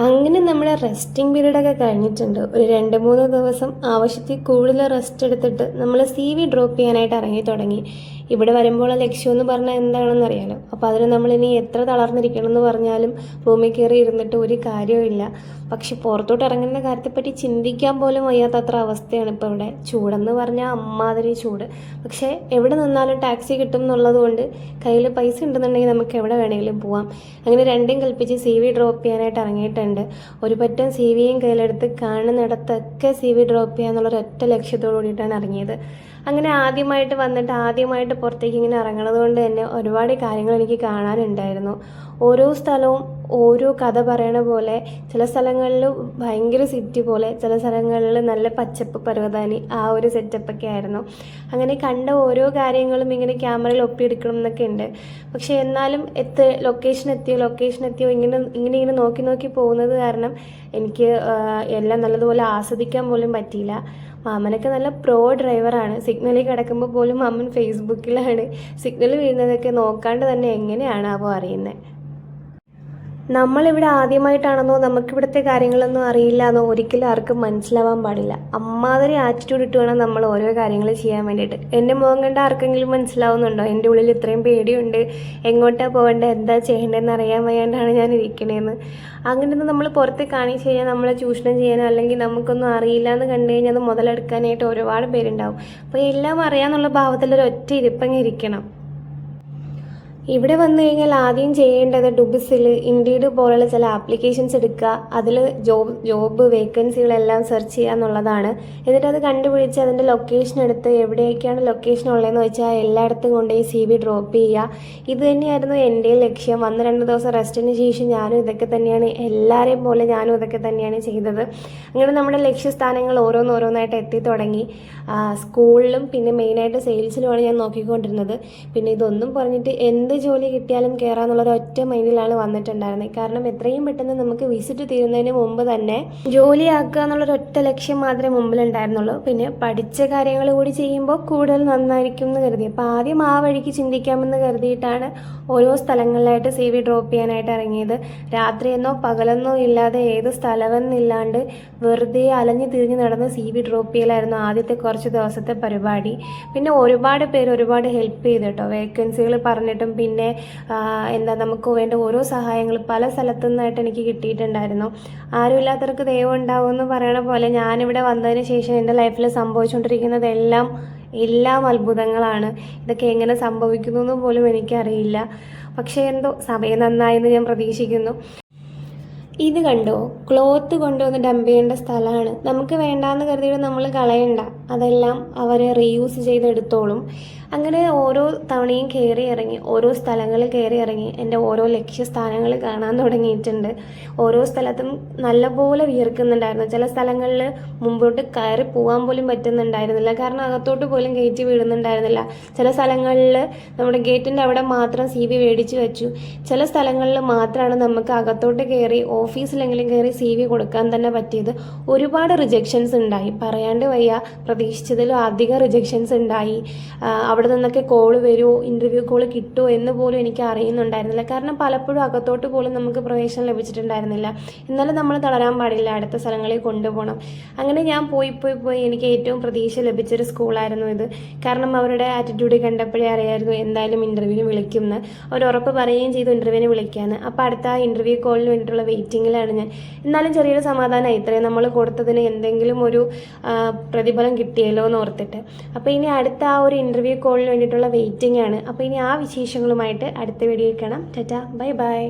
അങ്ങനെ നമ്മുടെ റെസ്റ്റിംഗ് പീരീഡൊക്കെ കഴിഞ്ഞിട്ടുണ്ട്. ഒരു 2-3 ദിവസം ആവശ്യത്തിൽ കൂടുതൽ റെസ്റ്റ് എടുത്തിട്ട് നമ്മൾ CV ഡ്രോപ്പ് ചെയ്യാനായിട്ട് ഇറങ്ങി തുടങ്ങി. ഇവിടെ വരുമ്പോൾ ലക്ഷ്യം എന്ന് പറഞ്ഞാൽ എന്താണെന്ന് അറിയാലോ. അപ്പോൾ അതിന് നമ്മളിനി എത്ര തളർന്നിരിക്കണം എന്ന് പറഞ്ഞാലും റൂമിൽ കയറി ഇരുന്നിട്ട് ഒരു കാര്യവുമില്ല. പക്ഷെ പുറത്തോട്ട് ഇറങ്ങുന്ന കാര്യത്തെപ്പറ്റി ചിന്തിക്കാൻ പോലും വയ്യാത്തത്ര അവസ്ഥയാണ് ഇപ്പോൾ ഇവിടെ. ചൂടെന്ന് പറഞ്ഞാൽ അമ്മാതിരി ചൂട്. പക്ഷേ എവിടെ നിന്നാലും ടാക്സി കിട്ടും എന്നുള്ളത് കൊണ്ട് കയ്യിൽ പൈസ ഉണ്ടെന്നുണ്ടെങ്കിൽ നമുക്ക് എവിടെ വേണമെങ്കിലും പോവാം. അങ്ങനെ രണ്ടും കൽപ്പിച്ച് CV ഡ്രോപ്പ് ചെയ്യാനായിട്ട് ഇറങ്ങിയിട്ടുണ്ട്. ഒരു പറ്റം CVയും കയ്യിലെടുത്ത് കാണുന്നിടത്തൊക്കെ CV ഡ്രോപ്പ് ചെയ്യാന്നുള്ളൊരൊറ്റ ലക്ഷ്യത്തോടു കൂടിയിട്ടാണ് ഇറങ്ങിയത്. അങ്ങനെ ആദ്യമായിട്ട് പുറത്തേക്ക് ഇങ്ങനെ ഇറങ്ങണത് കൊണ്ട് തന്നെ ഒരുപാട് കാര്യങ്ങൾ എനിക്ക് കാണാനുണ്ടായിരുന്നു. ഓരോ സ്ഥലവും ഓരോ കഥ പറയണ പോലെ, ചില സ്ഥലങ്ങളിൽ ഭയങ്കര സിറ്റി പോലെ, ചില സ്ഥലങ്ങളിൽ നല്ല പച്ചപ്പ് പർവ്വതാനി, ആ ഒരു സെറ്റപ്പൊക്കെ ആയിരുന്നു. അങ്ങനെ കണ്ട ഓരോ കാര്യങ്ങളും ഇങ്ങനെ ക്യാമറയിൽ ഒപ്പിയെടുക്കണം എന്നൊക്കെ ഉണ്ട്. പക്ഷേ എന്നാലും ലൊക്കേഷൻ എത്തിയോ ഇങ്ങനെ നോക്കി പോകുന്നത് കാരണം എനിക്ക് എല്ലാം നല്ലതുപോലെ ആസ്വദിക്കാൻ പോലും പറ്റിയില്ല. മാമനൊക്കെ നല്ല പ്രോ ഡ്രൈവറാണ്. സിഗ്നലിൽ കിടക്കുമ്പോൾ പോലും മാമൻ ഫേസ്ബുക്കിലാണ്. സിഗ്നൽ വീഴുന്നതൊക്കെ നോക്കാണ്ട് തന്നെ എങ്ങനെയാണാവോ അറിയുന്നത്. നമ്മളിവിടെ ആദ്യമായിട്ടാണെന്നോ നമുക്കിവിടുത്തെ കാര്യങ്ങളൊന്നും അറിയില്ല എന്നോ ഒരിക്കലും ആർക്കും മനസ്സിലാവാൻ പാടില്ല. അമ്മാതിരി ആറ്റിറ്റ്യൂഡ് ഇട്ട് വേണം നമ്മൾ ഓരോ കാര്യങ്ങൾ ചെയ്യാൻ വേണ്ടിയിട്ട്. എൻ്റെ മുഖം കണ്ട ആർക്കെങ്കിലും മനസ്സിലാവുന്നുണ്ടോ? എൻ്റെ ഉള്ളിൽ ഇത്രയും പേടിയുണ്ട്, എങ്ങോട്ടാണ് പോകേണ്ടത്, എന്താ ചെയ്യേണ്ടതെന്ന് അറിയാൻ വയ്യാണ്ടാണ് ഞാൻ ഇരിക്കണേന്ന്. അങ്ങനെയൊന്നും നമ്മൾ പുറത്ത് കാണിച്ച് കഴിഞ്ഞാൽ നമ്മളെ ചൂഷണം ചെയ്യാനോ അല്ലെങ്കിൽ നമുക്കൊന്നും അറിയില്ല എന്ന് കണ്ടു കഴിഞ്ഞാൽ അത് മുതലെടുക്കാനായിട്ട് ഒരുപാട് പേരുണ്ടാവും. അപ്പോൾ എല്ലാം അറിയാമെന്നുള്ള ഭാവത്തിലൊരൊറ്റ ഇരിപ്പങ്ങ് ഇരിക്കണം. ഇവിടെ വന്നു കഴിഞ്ഞാൽ ആദ്യം ചെയ്യേണ്ടത് ഡുബിസിൽ, ഇൻഡീഡ് പോലുള്ള ചില ആപ്ലിക്കേഷൻസ് എടുക്കുക, അതിൽ ജോബ് വേക്കൻസികളെല്ലാം സെർച്ച് ചെയ്യുക എന്നുള്ളതാണ്. എന്നിട്ട് അത് കണ്ടുപിടിച്ച് അതിൻ്റെ ലൊക്കേഷൻ എടുത്ത് എവിടെയൊക്കെയാണ് ലൊക്കേഷൻ ഉള്ളതെന്ന് വെച്ചാൽ എല്ലായിടത്തും കൊണ്ടുപോയി CV ഡ്രോപ്പ് ചെയ്യുക. ഇത് തന്നെയായിരുന്നു എൻ്റെ ലക്ഷ്യം. വന്ന് 2 ദിവസം റെസ്റ്റിന് ശേഷം ഞാനും ഇതൊക്കെ തന്നെയാണ്, എല്ലാവരെയും പോലെ ഞാനും ഇതൊക്കെ തന്നെയാണ് ചെയ്തത്. അങ്ങനെ നമ്മുടെ ലക്ഷ്യസ്ഥാനങ്ങൾ ഓരോന്നായിട്ട് എത്തി തുടങ്ങി. സ്കൂളിലും പിന്നെ മെയിനായിട്ട് സെയിൽസിലുമാണ് ഞാൻ നോക്കിക്കൊണ്ടിരുന്നത്. പിന്നെ ഇതൊന്നും പറഞ്ഞിട്ട് എന്ത് ജോലി കിട്ടിയാലും കയറാന്നുള്ളൊരു ഒറ്റ മൈൻഡിലാണ് വന്നിട്ടുണ്ടായിരുന്നത്. കാരണം എത്രയും പെട്ടെന്ന് നമുക്ക് വിസിറ്റ് തീരുന്നതിന് മുമ്പ് തന്നെ ജോലിയാക്കുക എന്നുള്ളൊരൊറ്റ ലക്ഷ്യം മാത്രമേ മുമ്പിലുണ്ടായിരുന്നുള്ളൂ. പിന്നെ പഠിച്ച കാര്യങ്ങൾ കൂടി ചെയ്യുമ്പോൾ കൂടുതൽ നന്നായിരിക്കും എന്ന് കരുതി. അപ്പോൾ ആദ്യം ആ വഴിക്ക് ചിന്തിക്കാമെന്ന് കരുതിയിട്ടാണ് ഓരോ സ്ഥലങ്ങളിലായിട്ട് CV ഡ്രോപ്പ് ചെയ്യാനായിട്ട് ഇറങ്ങിയത്. രാത്രിയെന്നോ പകലെന്നോ ഇല്ലാതെ ഏത് സ്ഥലമെന്നില്ലാണ്ട് വെറുതെ അലഞ്ഞു തിരിഞ്ഞ് നടന്ന് CV ഡ്രോപ്പ് ചെയ്യലായിരുന്നു ആദ്യത്തെ കുറച്ച് ദിവസത്തെ പരിപാടി. പിന്നെ ഒരുപാട് പേര് ഒരുപാട് ഹെൽപ്പ് ചെയ്തു കേട്ടോ. വേക്കൻസികൾ പറഞ്ഞിട്ടും പിന്നെ നമുക്ക് വേണ്ട ഓരോ സഹായങ്ങൾ പല സ്ഥലത്തു നിന്നായിട്ട് എനിക്ക് കിട്ടിയിട്ടുണ്ടായിരുന്നു. ആരുമില്ലാത്തവർക്ക് ദൈവം ഉണ്ടാവും എന്ന് പറയണ പോലെ ഞാനിവിടെ വന്നതിന് ശേഷം എൻ്റെ ലൈഫിൽ സംഭവിച്ചുകൊണ്ടിരിക്കുന്നതെല്ലാം അത്ഭുതങ്ങളാണ്. ഇതൊക്കെ എങ്ങനെ സംഭവിക്കുന്നു എന്ന് പോലും എനിക്കറിയില്ല. പക്ഷേ എന്തോ സമയം നന്നായെന്ന് ഞാൻ പ്രതീക്ഷിക്കുന്നു. ഇത് കണ്ടോ, ക്ലോത്ത് കൊണ്ടുവന്ന് ഡംപ് ചെയ്യേണ്ട സ്ഥലമാണ്. നമുക്ക് വേണ്ടാന്ന് കരുതിയിട്ട് നമ്മൾ കളയണ്ട, അതെല്ലാം അവർ റീയൂസ് ചെയ്തെടുത്തോളും. അങ്ങനെ ഓരോ തവണയും ഓരോ സ്ഥലങ്ങളിൽ കയറി ഇറങ്ങി എൻ്റെ ഓരോ ലക്ഷ്യസ്ഥാനങ്ങൾ കാണാൻ തുടങ്ങിയിട്ടുണ്ട്. ഓരോ സ്ഥലത്തും നല്ലപോലെ വിയർക്കുന്നുണ്ടായിരുന്നു. ചില സ്ഥലങ്ങളിൽ മുമ്പോട്ട് കയറി പോകാൻ പോലും പറ്റുന്നുണ്ടായിരുന്നില്ല, കാരണം അകത്തോട്ട് പോലും കയറ്റി വിടുന്നുണ്ടായിരുന്നില്ല. ചില സ്ഥലങ്ങളിൽ നമ്മുടെ ഗേറ്റിൻ്റെ അവിടെ മാത്രം CV മേടിച്ച് വെച്ചു. ചില സ്ഥലങ്ങളിൽ മാത്രമാണ് നമുക്ക് അകത്തോട്ട് കയറി ഓഫീസിലെങ്കിലും കയറി CV കൊടുക്കാൻ തന്നെ പറ്റിയത്. ഒരുപാട് റിജക്ഷൻസ് ഉണ്ടായി, പറയാണ്ട് വയ്യ. പ്രതീക്ഷിച്ചതിലും അധികം റിജക്ഷൻസ് ഉണ്ടായി. അവിടെ നിന്നൊക്കെ കോൾ വരുമോ, ഇൻ്റർവ്യൂ കോൾ കിട്ടുമോ എന്ന് പോലും എനിക്ക് അറിയുന്നുണ്ടായിരുന്നില്ല. കാരണം പലപ്പോഴും അകത്തോട്ട് പോലും നമുക്ക് പ്രവേശനം ലഭിച്ചിട്ടുണ്ടായിരുന്നില്ല. എന്നാലും നമ്മൾ തളരാൻ പാടില്ല, അടുത്ത സ്ഥലങ്ങളിൽ കൊണ്ടുപോകണം. അങ്ങനെ ഞാൻ പോയി എനിക്ക് ഏറ്റവും പ്രതീക്ഷ ലഭിച്ചൊരു സ്കൂളായിരുന്നു ഇത്. കാരണം അവരുടെ ആറ്റിറ്റ്യൂഡ് കണ്ടപ്പോഴേ അറിയായിരുന്നു എന്തായാലും ഇൻ്റർവ്യൂവിന് വിളിക്കുമെന്ന്. അവർ ഉറപ്പ് പറയുകയും ചെയ്തു ഇൻ്റർവ്യൂവിന് വിളിക്കാമെന്ന്. അപ്പോൾ അടുത്ത ഇൻ്റർവ്യൂ കോളിന് വേണ്ടിയിട്ടുള്ള വെയിറ്റിങ്ങിലാണ് ഞാൻ. എന്നാലും ചെറിയൊരു സമാധാനമായി, ഇത്രയും നമ്മൾ കൊടുത്തതിന് എന്തെങ്കിലും ഒരു പ്രതിഫലം കിട്ടിയല്ലോ എന്ന് ഓർത്തിട്ട്. അപ്പോൾ ഇനി അടുത്ത ആ ഒരു ഇൻ്റർവ്യൂ കോളിന് വേണ്ടിയിട്ടുള്ള വെയിറ്റിംഗ് ആണ്. അപ്പോൾ ഇനി ആ വിശേഷങ്ങളുമായിട്ട് അടുത്ത വീഡിയോയിൽ കാണാം. Tata, bye bye.